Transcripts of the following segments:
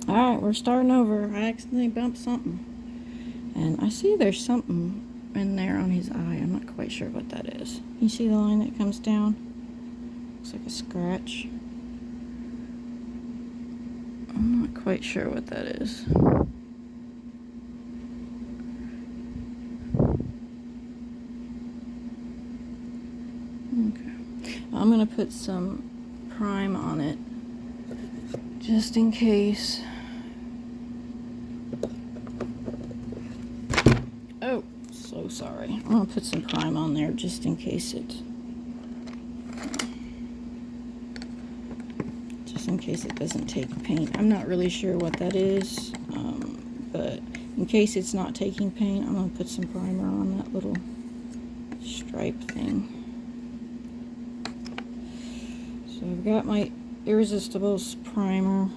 Alright, we're starting over. I accidentally bumped something. And I see there's something in there on his eye. I'm not quite sure what that is. You see the line that comes down? Looks like a scratch. I'm not quite sure what that is. Okay. I'm going to put some prime on it just in case. Oh, so sorry. I'm going to put some prime on there just in case it doesn't take paint. I'm not really sure what that is, but in case it's not taking paint, I'm going to put some primer on that little stripe thing. So I've got my Irresistibles primer,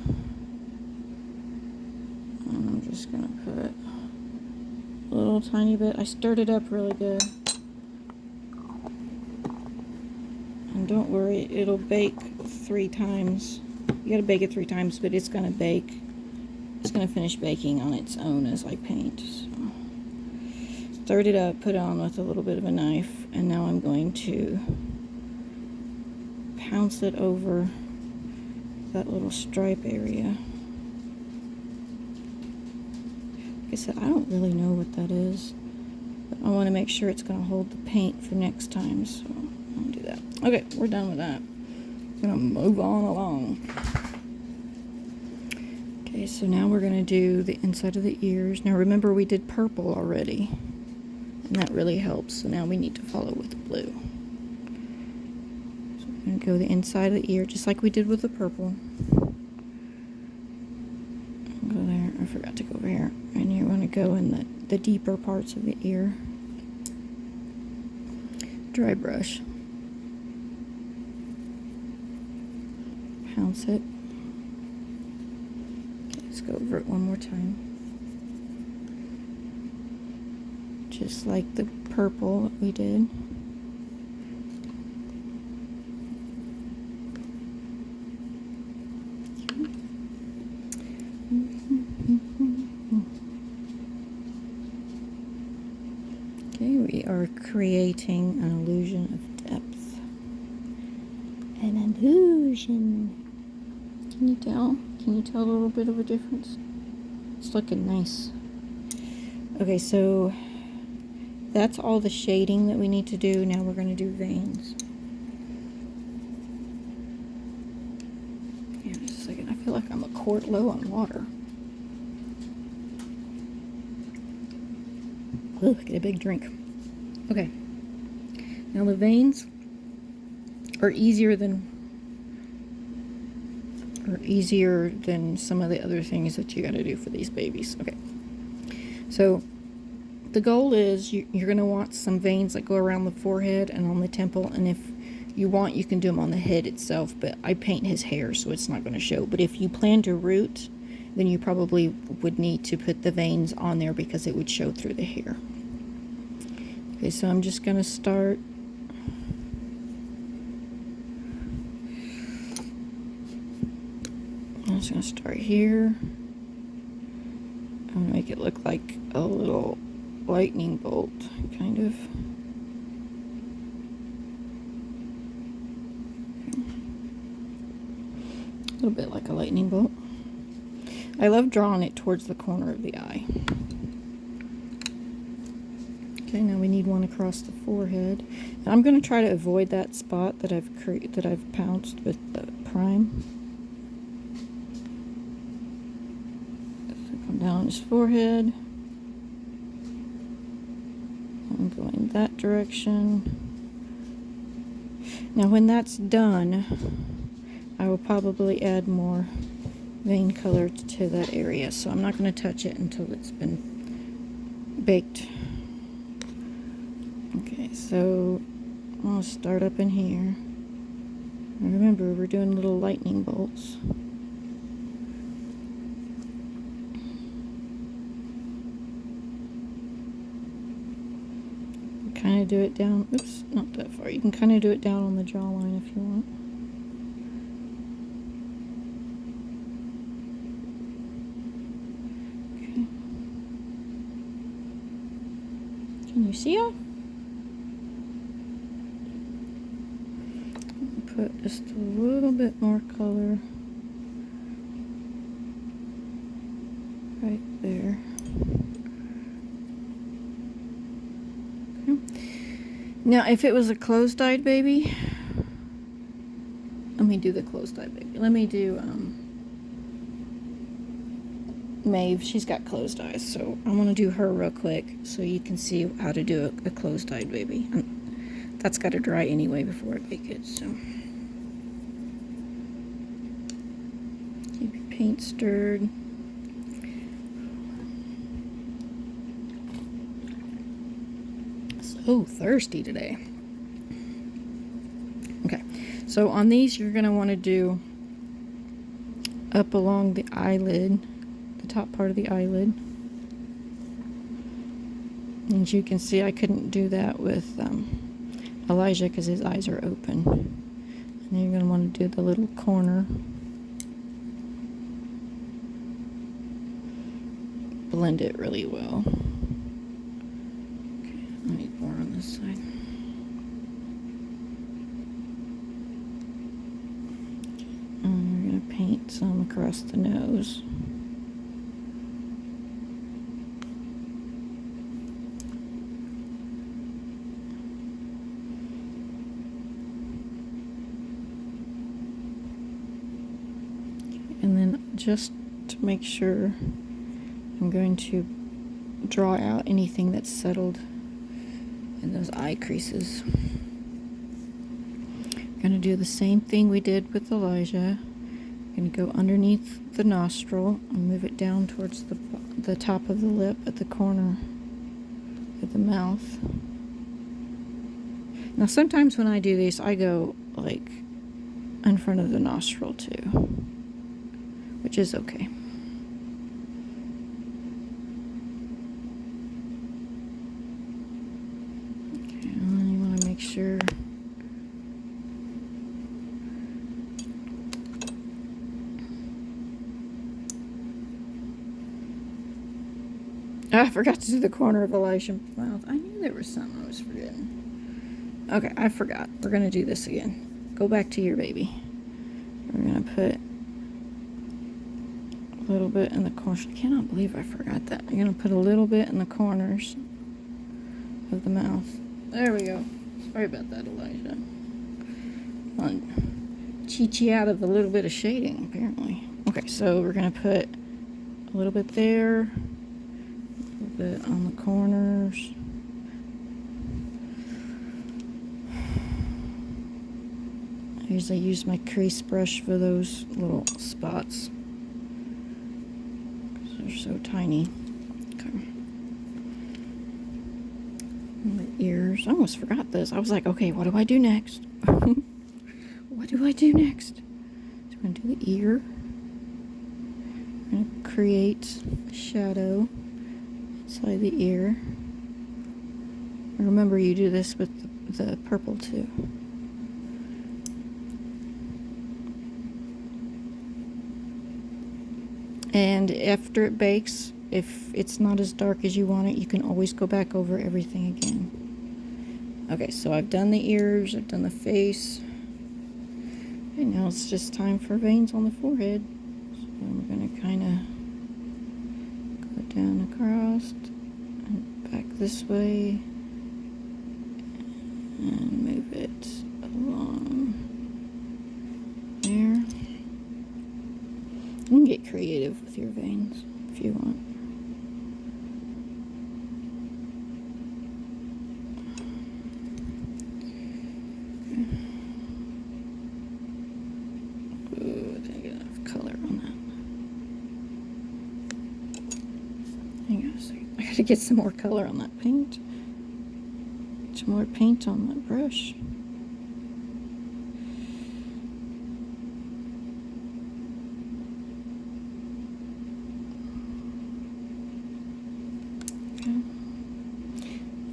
and I'm just going to put a little tiny bit. I stirred it up really good. And don't worry, it'll bake 3 times. You gotta bake it 3 times, but it's gonna bake. It's gonna finish baking on its own as I paint. So, stirred it up, put it on with a little bit of a knife, and now I'm going to pounce it over that little stripe area. Like I said, I don't really know what that is, but I want to make sure it's gonna hold the paint for next time, so I'll do that. Okay, we're done with that. I'm gonna move on along. Okay, so now we're gonna do the inside of the ears. Now remember, we did purple already, and that really helps. So now we need to follow with the blue. So we're gonna go the inside of the ear, just like we did with the purple. Go there. I forgot to go over here. And you want to go in the deeper parts of the ear. Dry brush. Pounce it. Okay, let's go over it one more time. Just like the purple that we did. Okay, we are creating an illusion of depth. An illusion. Can you tell? Can you tell a little bit of a difference? It's looking nice. Okay, so that's all the shading that we need to do. Now we're going to do veins. Yeah, just a second. I feel like I'm a quart low on water. Oh, get a big drink. Okay. Now the veins are easier than some of the other things that you got to do for these babies. Okay. So the goal is you're going to want some veins that go around the forehead and on the temple, and if you want, you can do them on the head itself, but I paint his hair, so it's not going to show. But if you plan to root, then you probably would need to put the veins on there because it would show through the hair. Okay, so I'm just going to start. I'm just going to start here. I'm going to make it look like a little lightning bolt, kind of. A little bit like a lightning bolt. I love drawing it towards the corner of the eye. Okay, now we need one across the forehead. And I'm going to try to avoid that spot that I've pounced with the prime. So come down his forehead. I'm going that direction. Now when that's done, I will probably add more vein color to that area. So I'm not going to touch it until it's been baked. Okay, so I'll start up in here. Remember, we're doing little lightning bolts. Kind of do it down, oops, not that far. You can kind of do it down on the jawline if you want. you see ya? Put just a little bit more color right there. Okay. Now, if it was a closed-eyed baby, let me do the closed-eyed baby. Let me do Maeve. She's got closed eyes, so I want to do her real quick so you can see how to do a closed-eyed baby. That's got to dry anyway before I bake it, so. Keep your paint stirred. So thirsty today. Okay, so on these you're going to want to do up along the eyelid, the top part of the eyelid. And as you can see, I couldn't do that with Elijah because his eyes are open. And then you're going to want to do the little corner. Blend it really well. Okay, I need more on this side. And we're going to paint some across the nose. And then just to make sure, I'm going to draw out anything that's settled in those eye creases. I'm going to do the same thing we did with Elijah. I'm going to go underneath the nostril and move it down towards the top of the lip at the corner of the mouth. Now sometimes when I do these, I go like in front of the nostril too, which is okay. Okay, and then you want to make sure I forgot to do the corner of Elijah's mouth. I knew there was something I was forgetting. Okay, I forgot. We're going to do this again. Go back to your baby. We're going to put a little bit in the corners. I cannot believe I forgot that. You're going to put a little bit in the corners of the mouth. There we go. Sorry about that, Elijah. I'll cheat you out of a little bit of shading, apparently. Okay, so we're going to put a little bit there, a little bit on the corners. I usually use my crease brush for those little spots because they're so tiny. Okay. And the ears. I almost forgot this. I was like, okay, what do I do next? What do I do next? So we're going to do the ear. We're going to create a shadow inside the ear. Remember, you do this with the purple too. And after it bakes, if it's not as dark as you want it, you can always go back over everything again. Okay, so I've done the ears, I've done the face. And now it's just time for veins on the forehead. So I'm going to kind of go down across and back this way. And move it along there. You can get creative with your veins if you want. Ooh, I didn't get enough color on that. Hang on a second. I gotta get some more color on that paint. Some more paint on that brush.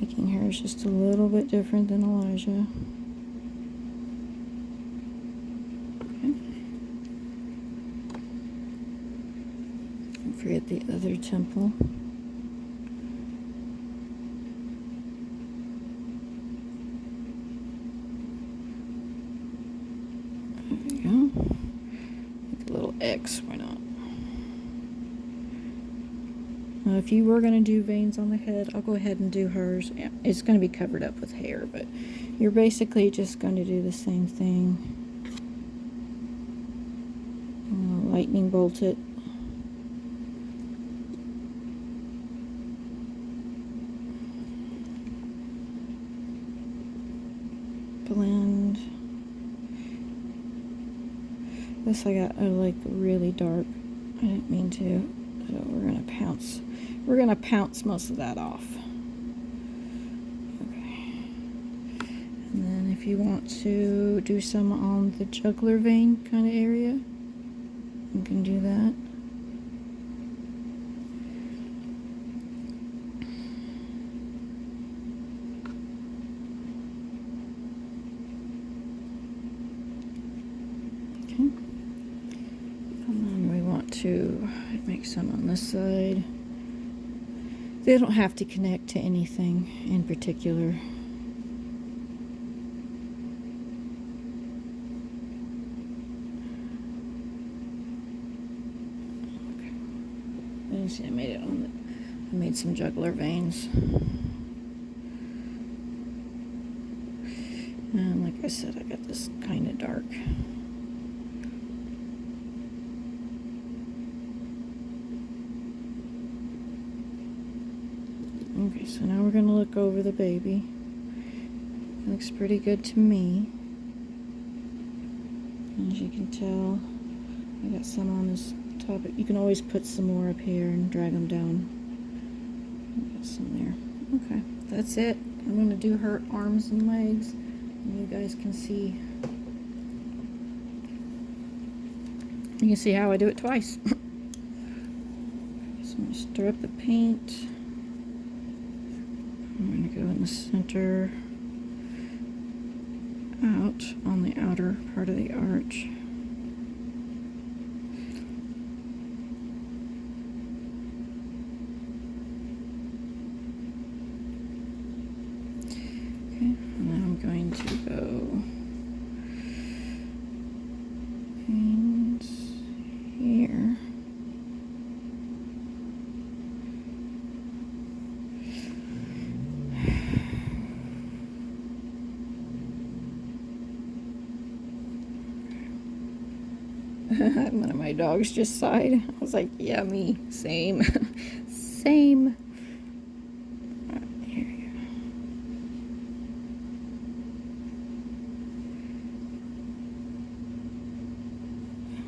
Making hers just a little bit different than Elijah. Okay. Don't forget the other temple. X, why not? Now, if you were going to do veins on the head, I'll go ahead and do hers. Yeah, it's going to be covered up with hair, but you're basically just going to do the same thing. Lightning bolt it. Blend. This I got like really dark. I didn't mean to, so we're gonna pounce. We're gonna pounce most of that off. Okay. And then if you want to do some on the jugular vein kind of area, you can do that. To make some on this side. They don't have to connect to anything in particular. Okay. You see, I made it on the. I made some jugular veins. And like I said, I got this kind of dark. Okay, so now we're going to look over the baby. It looks pretty good to me. As you can tell, I got some on this top. You can always put some more up here and drag them down. I got some there. Okay, that's it. I'm going to do her arms and legs, and you guys can see. You can see how I do it twice. So I'm going to stir up the paint. I'm going to go in the center, out on the outer part of the arch. Okay, and then I'm going to go and here. One of my dogs just sighed. I was like, yeah, me. Same. Same. All right, here you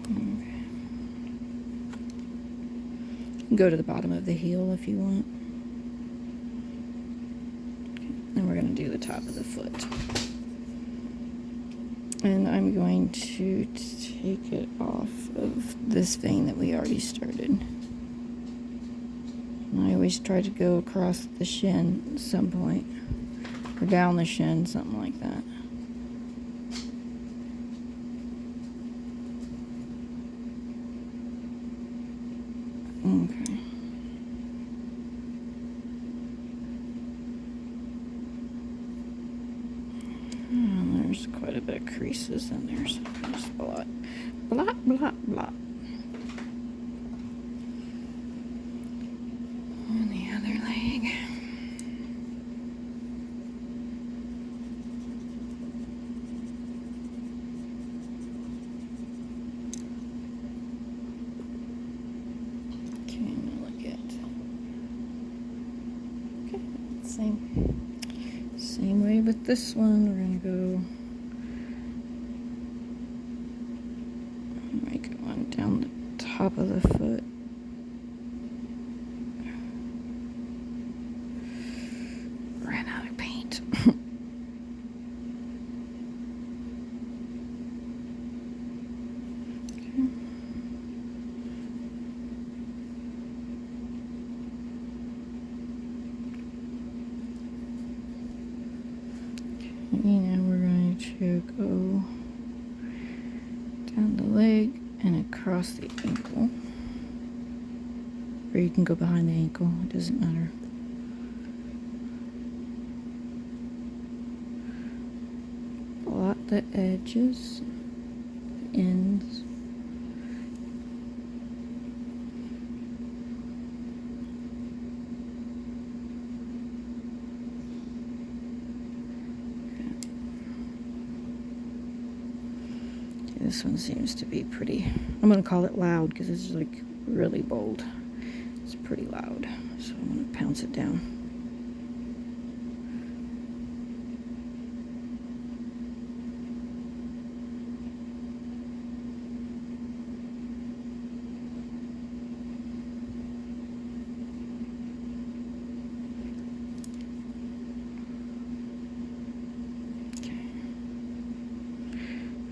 go. Okay. Go to the bottom of the heel if you want. Okay. Then we're going to do the top of the foot. And I'm going to take it off of this vein that we already started. And I always try to go across the shin at some point, or down the shin, something like that. Okay. There's quite a bit of creases in there, so just blot, blot, blot, blot. On the other leg. Okay, now look at. Okay, same way with this one. We're gonna go. Make one down the top of the foot. Ran out of paint. Okay. Okay, now we're going to go down the leg and across the ankle, or you can go behind the ankle, it doesn't matter. Blot the edges, the ends, this one seems to be pretty, I'm going to call it loud because it's like really bold. It's pretty loud. So I'm going to pounce it down.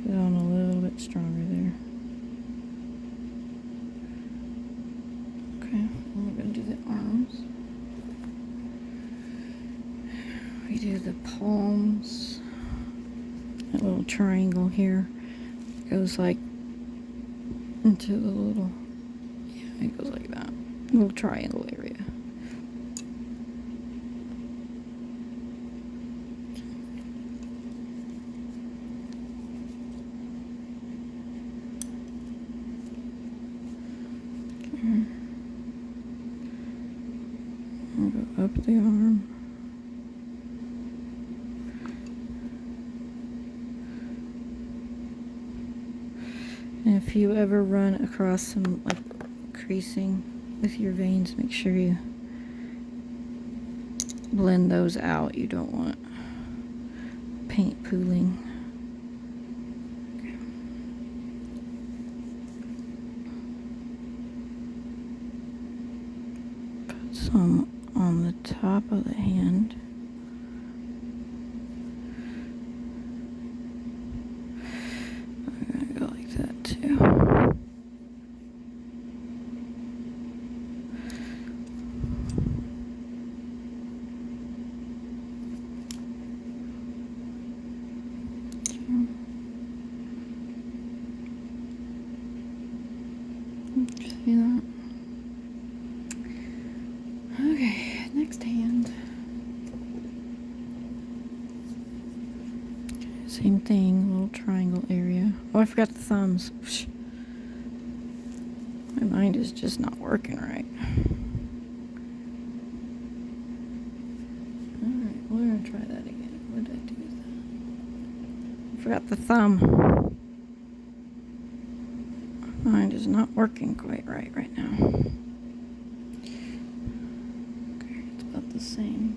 Put it on a little bit stronger there. Okay, and we're going to do the arms. We do the palms. That little triangle here goes like into the little, yeah, it goes like that. Little triangle area. I'll go up the arm. And if you ever run across some like creasing with your veins, make sure you blend those out. You don't want paint pooling. Put some on the top of the hand. I'm gonna go like that too. See that? Okay, next hand. Same thing, little triangle area. Oh, I forgot the thumbs. My mind is just not working right. Alright, we're gonna try that again. What did I do with that? I forgot the thumb. My mind is not working quite right now. Okay, it's about the same.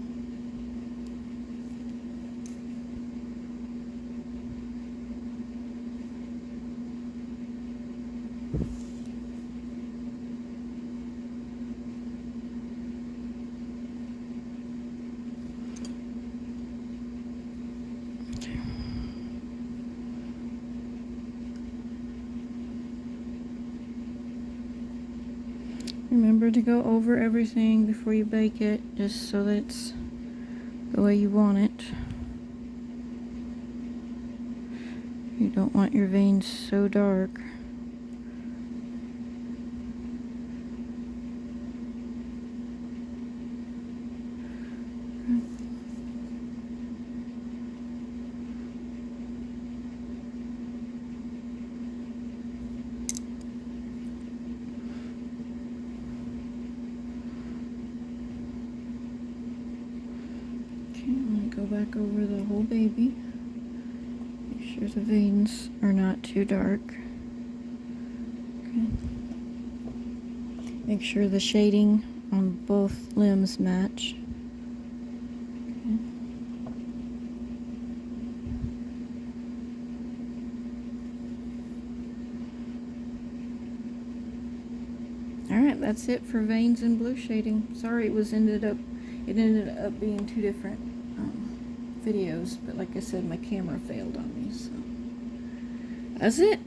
Remember to go over everything before you bake it, just so that it's the way you want it. You don't want your veins so dark. I'm going to go back over the whole baby. Make sure the veins are not too dark. Okay. Make sure the shading on both limbs match. Okay. Alright, that's it for veins and blue shading. Sorry it ended up being two different videos, but like I said, my camera failed on me, so that's it.